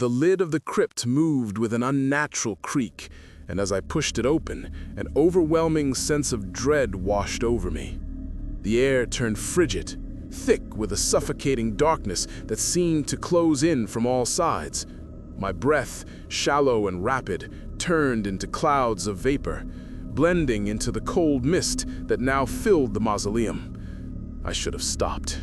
The lid of the crypt moved with an unnatural creak, and as I pushed it open, an overwhelming sense of dread washed over me. The air turned frigid, thick with a suffocating darkness that seemed to close in from all sides. My breath, shallow and rapid, turned into clouds of vapor, blending into the cold mist that now filled the mausoleum. I should have stopped.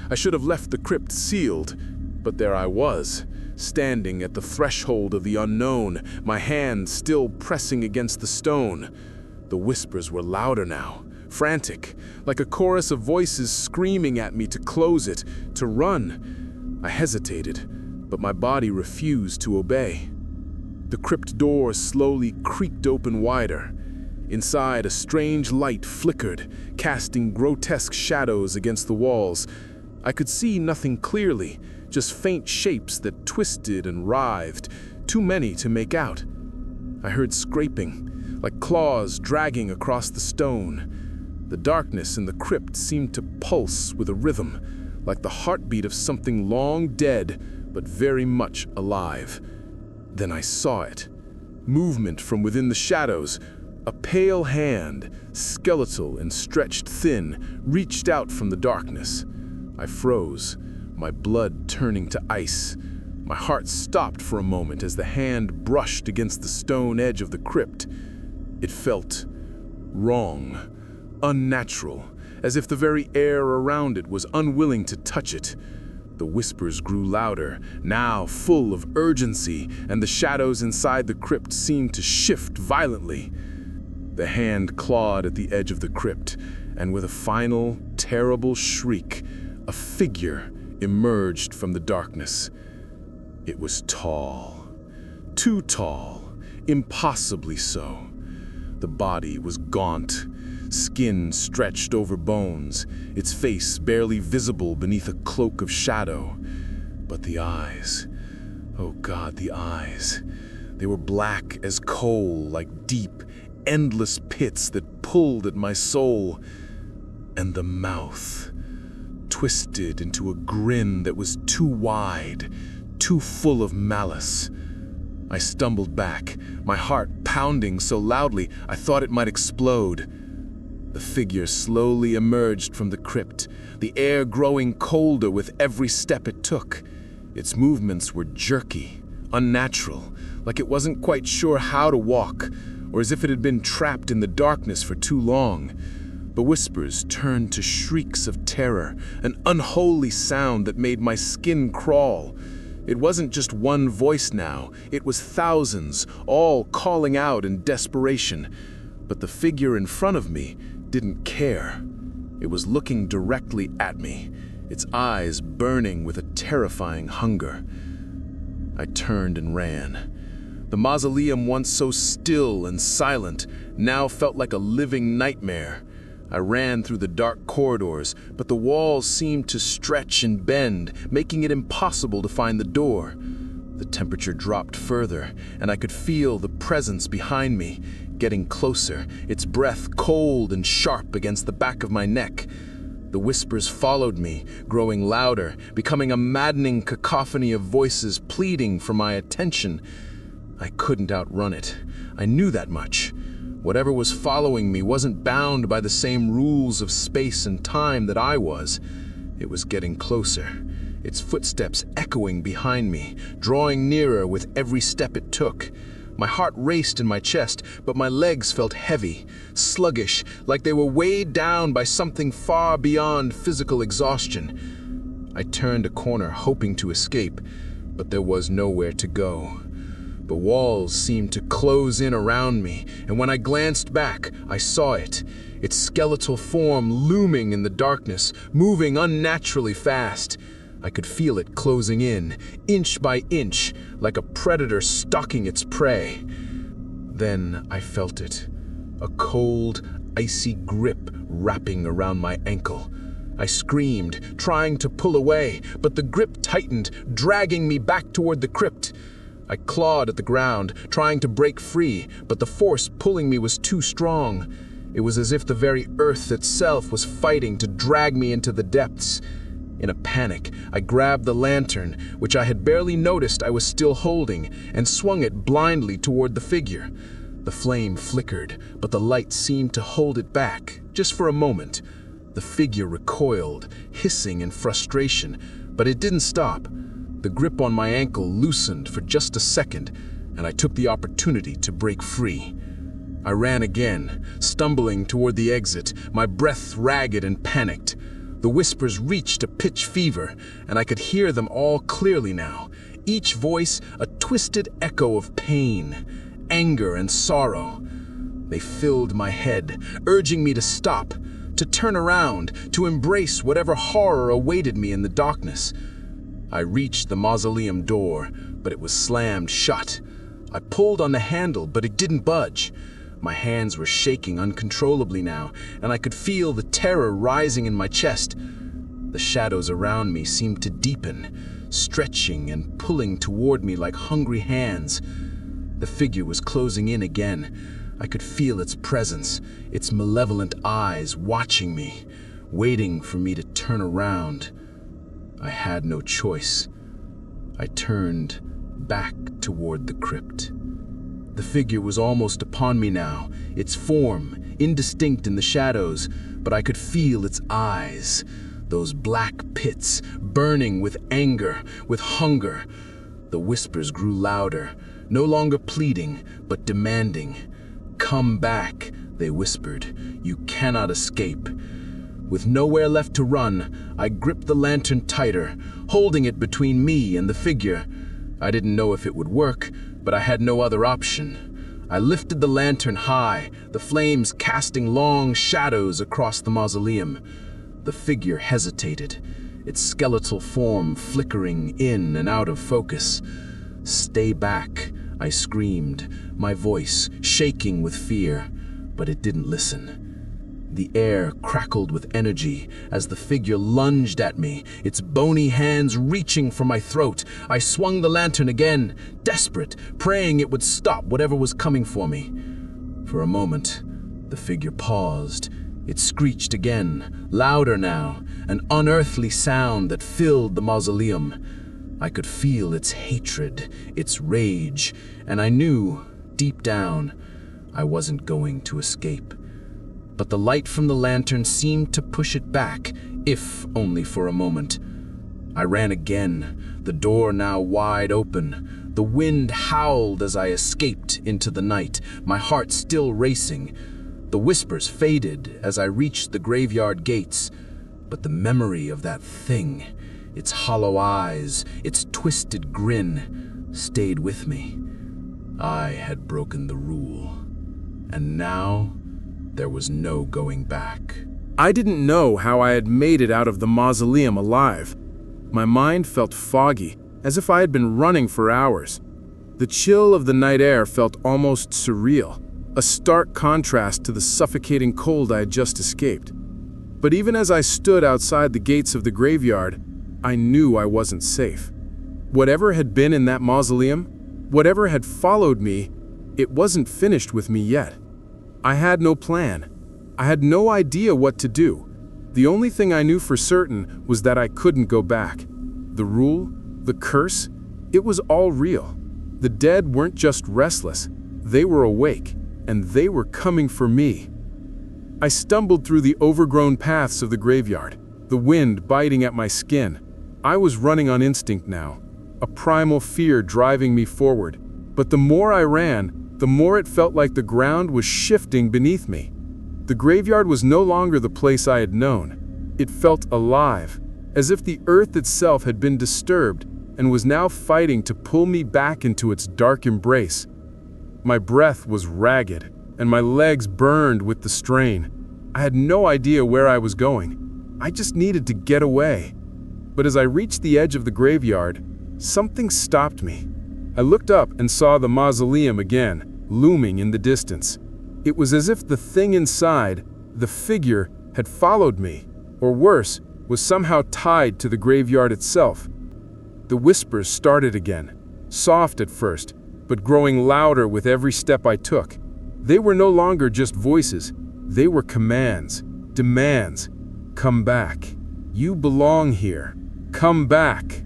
I should have left the crypt sealed, but there I was, standing at the threshold of the unknown, my hand still pressing against the stone. The whispers were louder now, frantic, like a chorus of voices screaming at me to close it, to run. I hesitated, but my body refused to obey. The crypt door slowly creaked open wider. Inside, a strange light flickered, casting grotesque shadows against the walls. I could see nothing clearly, just faint shapes that twisted and writhed, too many to make out. I heard scraping, like claws dragging across the stone. The darkness in the crypt seemed to pulse with a rhythm, like the heartbeat of something long dead, but very much alive. Then I saw it. Movement from within the shadows. A pale hand, skeletal and stretched thin, reached out from the darkness. I froze, my blood turning to ice. My heart stopped for a moment as the hand brushed against the stone edge of the crypt. It felt wrong, unnatural, as if the very air around it was unwilling to touch it. The whispers grew louder, now full of urgency, and the shadows inside the crypt seemed to shift violently. The hand clawed at the edge of the crypt, and with a final, terrible shriek, a figure emerged from the darkness. It was tall, too tall, impossibly so. The body was gaunt, skin stretched over bones, its face barely visible beneath a cloak of shadow. But the eyes, oh God, the eyes. They were black as coal, like deep, endless pits that pulled at my soul. And the mouth, twisted into a grin that was too wide, too full of malice. I stumbled back, my heart pounding so loudly I thought it might explode. The figure slowly emerged from the crypt, the air growing colder with every step it took. Its movements were jerky, unnatural, like it wasn't quite sure how to walk, or as if it had been trapped in the darkness for too long. The whispers turned to shrieks of terror, an unholy sound that made my skin crawl. It wasn't just one voice now, it was thousands, all calling out in desperation. But the figure in front of me didn't care. It was looking directly at me, its eyes burning with a terrifying hunger. I turned and ran. The mausoleum, once so still and silent, now felt like a living nightmare. I ran through the dark corridors, but the walls seemed to stretch and bend, making it impossible to find the door. The temperature dropped further, and I could feel the presence behind me, getting closer, its breath cold and sharp against the back of my neck. The whispers followed me, growing louder, becoming a maddening cacophony of voices pleading for my attention. I couldn't outrun it. I knew that much. Whatever was following me wasn't bound by the same rules of space and time that I was. It was getting closer, its footsteps echoing behind me, drawing nearer with every step it took. My heart raced in my chest, but my legs felt heavy, sluggish, like they were weighed down by something far beyond physical exhaustion. I turned a corner, hoping to escape, but there was nowhere to go. The walls seemed to close in around me, and when I glanced back, I saw it, its skeletal form looming in the darkness, moving unnaturally fast. I could feel it closing in, inch by inch, like a predator stalking its prey. Then I felt it, a cold, icy grip wrapping around my ankle. I screamed, trying to pull away, but the grip tightened, dragging me back toward the crypt. I clawed at the ground, trying to break free, but the force pulling me was too strong. It was as if the very earth itself was fighting to drag me into the depths. In a panic, I grabbed the lantern, which I had barely noticed I was still holding, and swung it blindly toward the figure. The flame flickered, but the light seemed to hold it back, just for a moment. The figure recoiled, hissing in frustration, but it didn't stop. The grip on my ankle loosened for just a second, and I took the opportunity to break free. I ran again, stumbling toward the exit, my breath ragged and panicked. The whispers reached a pitch fever, and I could hear them all clearly now, each voice a twisted echo of pain, anger, and sorrow. They filled my head, urging me to stop, to turn around, to embrace whatever horror awaited me in the darkness. I reached the mausoleum door, but it was slammed shut. I pulled on the handle, but it didn't budge. My hands were shaking uncontrollably now, and I could feel the terror rising in my chest. The shadows around me seemed to deepen, stretching and pulling toward me like hungry hands. The figure was closing in again. I could feel its presence, its malevolent eyes watching me, waiting for me to turn around. I had no choice. I turned back toward the crypt. The figure was almost upon me now, its form indistinct in the shadows, but I could feel its eyes, those black pits burning with anger, with hunger. The whispers grew louder, no longer pleading, but demanding. "Come back," they whispered. "You cannot escape." With nowhere left to run, I gripped the lantern tighter, holding it between me and the figure. I didn't know if it would work, but I had no other option. I lifted the lantern high, the flames casting long shadows across the mausoleum. The figure hesitated, its skeletal form flickering in and out of focus. "Stay back," I screamed, my voice shaking with fear, but it didn't listen. The air crackled with energy as the figure lunged at me, its bony hands reaching for my throat. I swung the lantern again, desperate, praying it would stop whatever was coming for me. For a moment, the figure paused. It screeched again, louder now, an unearthly sound that filled the mausoleum. I could feel its hatred, its rage, and I knew, deep down, I wasn't going to escape. But the light from the lantern seemed to push it back, if only for a moment. I ran again, the door now wide open. The wind howled as I escaped into the night, my heart still racing. The whispers faded as I reached the graveyard gates, but the memory of that thing, its hollow eyes, its twisted grin, stayed with me. I had broken the rule, and now there was no going back. I didn't know how I had made it out of the mausoleum alive. My mind felt foggy, as if I had been running for hours. The chill of the night air felt almost surreal, a stark contrast to the suffocating cold I had just escaped. But even as I stood outside the gates of the graveyard, I knew I wasn't safe. Whatever had been in that mausoleum, whatever had followed me, it wasn't finished with me yet. I had no plan. I had no idea what to do. The only thing I knew for certain was that I couldn't go back. The rule, the curse, it was all real. The dead weren't just restless, they were awake, and they were coming for me. I stumbled through the overgrown paths of the graveyard, the wind biting at my skin. I was running on instinct now, a primal fear driving me forward. But the more I ran, the more it felt like the ground was shifting beneath me. The graveyard was no longer the place I had known. It felt alive, as if the earth itself had been disturbed and was now fighting to pull me back into its dark embrace. My breath was ragged, and my legs burned with the strain. I had no idea where I was going. I just needed to get away. But as I reached the edge of the graveyard, something stopped me. I looked up and saw the mausoleum again, looming in the distance. It was as if the thing inside, the figure, had followed me, or worse, was somehow tied to the graveyard itself. The whispers started again, soft at first, but growing louder with every step I took. They were no longer just voices, they were commands, demands. "Come back. "You belong here. Come back."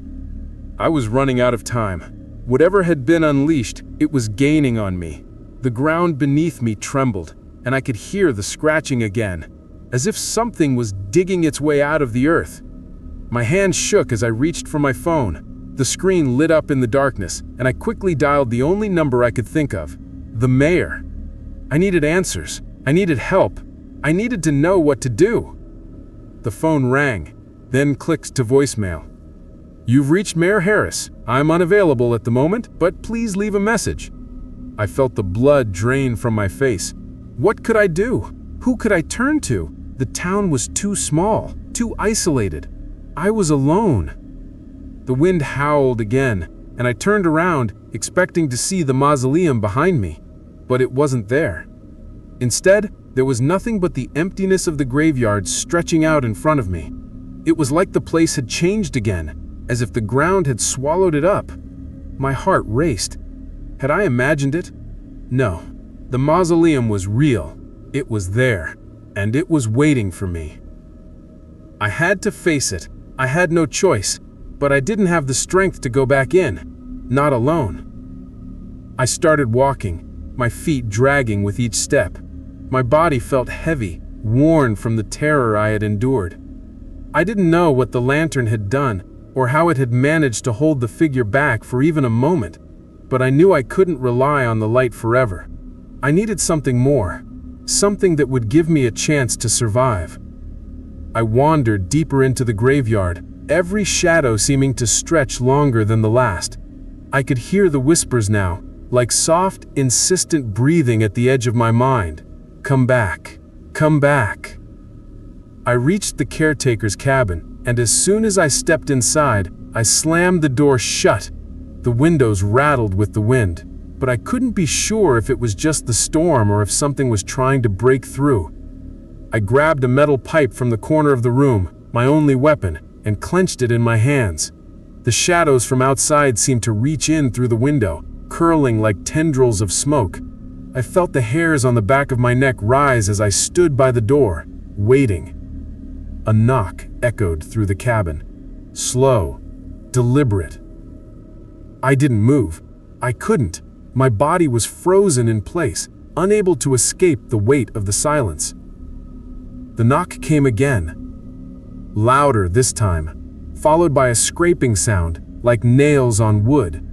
I was running out of time. Whatever had been unleashed, it was gaining on me. The ground beneath me trembled, and I could hear the scratching again, as if something was digging its way out of the earth. My hand shook as I reached for my phone. The screen lit up in the darkness, and I quickly dialed the only number I could think of: the mayor. I needed answers. I needed help. I needed to know what to do. The phone rang, then clicked to voicemail. "You've reached Mayor Harris. I'm unavailable at the moment, but please leave a message." I felt the blood drain from my face. What could I do? Who could I turn to? The town was too small, too isolated. I was alone. The wind howled again, and I turned around, expecting to see the mausoleum behind me, but it wasn't there. Instead, there was nothing but the emptiness of the graveyard stretching out in front of me. It was like the place had changed again, as if the ground had swallowed it up. My heart raced. Had I imagined it? No. The mausoleum was real. It was there, and it was waiting for me. I had to face it. I had no choice, but I didn't have the strength to go back in. Not alone. I started walking, my feet dragging with each step. My body felt heavy, worn from the terror I had endured. I didn't know what the lantern had done, or how it had managed to hold the figure back for even a moment, but I knew I couldn't rely on the light forever. I needed something more, something that would give me a chance to survive. I wandered deeper into the graveyard, every shadow seeming to stretch longer than the last. I could hear the whispers now, like soft, insistent breathing at the edge of my mind. Come back. Come back. I reached the caretaker's cabin, and as soon as I stepped inside, I slammed the door shut. The windows rattled with the wind, but I couldn't be sure if it was just the storm or if something was trying to break through. I grabbed a metal pipe from the corner of the room, my only weapon, and clenched it in my hands. The shadows from outside seemed to reach in through the window, curling like tendrils of smoke. I felt the hairs on the back of my neck rise as I stood by the door, waiting. A knock echoed through the cabin. Slow, deliberate. I didn't move. I couldn't. My body was frozen in place, unable to escape the weight of the silence. The knock came again. Louder this time, followed by a scraping sound, like nails on wood.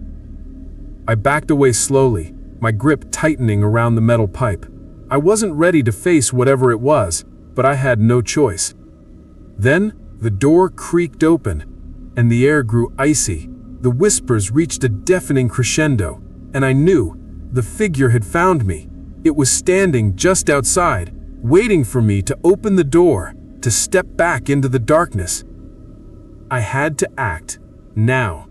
I backed away slowly, my grip tightening around the metal pipe. I wasn't ready to face whatever it was, but I had no choice. Then, the door creaked open, and the air grew icy. The whispers reached a deafening crescendo, and I knew the figure had found me. It was standing just outside, waiting for me to open the door, to step back into the darkness. I had to act, now.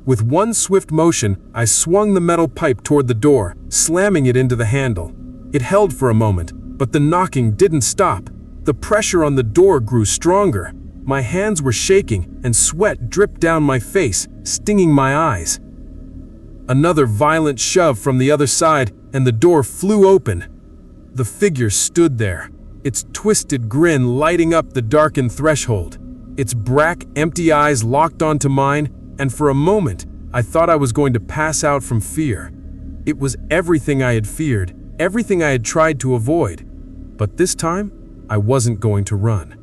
With one swift motion, I swung the metal pipe toward the door, slamming it into the handle. It held for a moment, but the knocking didn't stop. The pressure on the door grew stronger. My hands were shaking, and sweat dripped down my face, stinging my eyes. Another violent shove from the other side, and the door flew open. The figure stood there, its twisted grin lighting up the darkened threshold. Its brack, empty eyes locked onto mine, and for a moment, I thought I was going to pass out from fear. It was everything I had feared, everything I had tried to avoid. But this time, I wasn't going to run.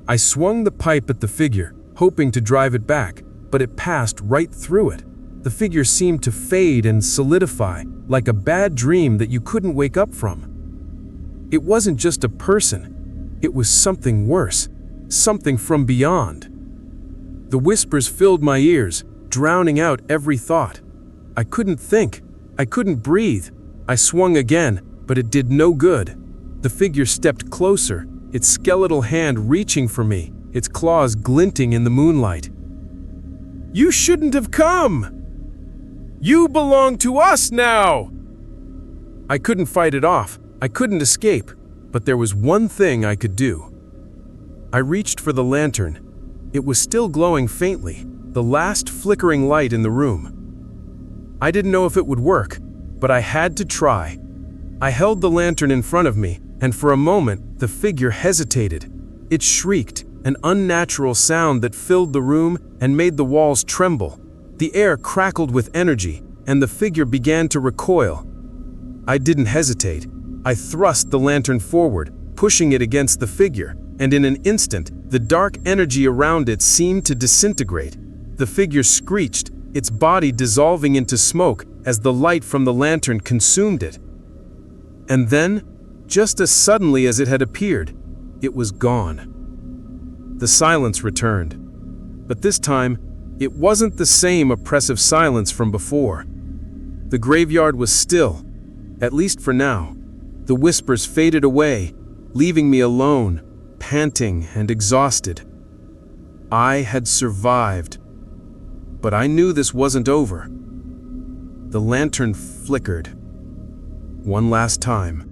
I swung the pipe at the figure, hoping to drive it back, but it passed right through it. The figure seemed to fade and solidify, like a bad dream that you couldn't wake up from. It wasn't just a person. It was something worse, something from beyond. The whispers filled my ears, drowning out every thought. I couldn't think. I couldn't breathe. I swung again, but it did no good. The figure stepped closer, its skeletal hand reaching for me, its claws glinting in the moonlight. "You shouldn't have come! You belong to us now!" I couldn't fight it off. I couldn't escape, but there was one thing I could do. I reached for the lantern. It was still glowing faintly, the last flickering light in the room. I didn't know if it would work, but I had to try. I held the lantern in front of me, and for a moment, the figure hesitated. It shrieked, an unnatural sound that filled the room and made the walls tremble. The air crackled with energy, and the figure began to recoil. I didn't hesitate. I thrust the lantern forward, pushing it against the figure, and in an instant, the dark energy around it seemed to disintegrate. The figure screeched, its body dissolving into smoke as the light from the lantern consumed it. And then, just as suddenly as it had appeared, it was gone. The silence returned. But this time, it wasn't the same oppressive silence from before. The graveyard was still, at least for now. The whispers faded away, leaving me alone, panting and exhausted. I had survived. But I knew this wasn't over. The lantern flickered. One last time.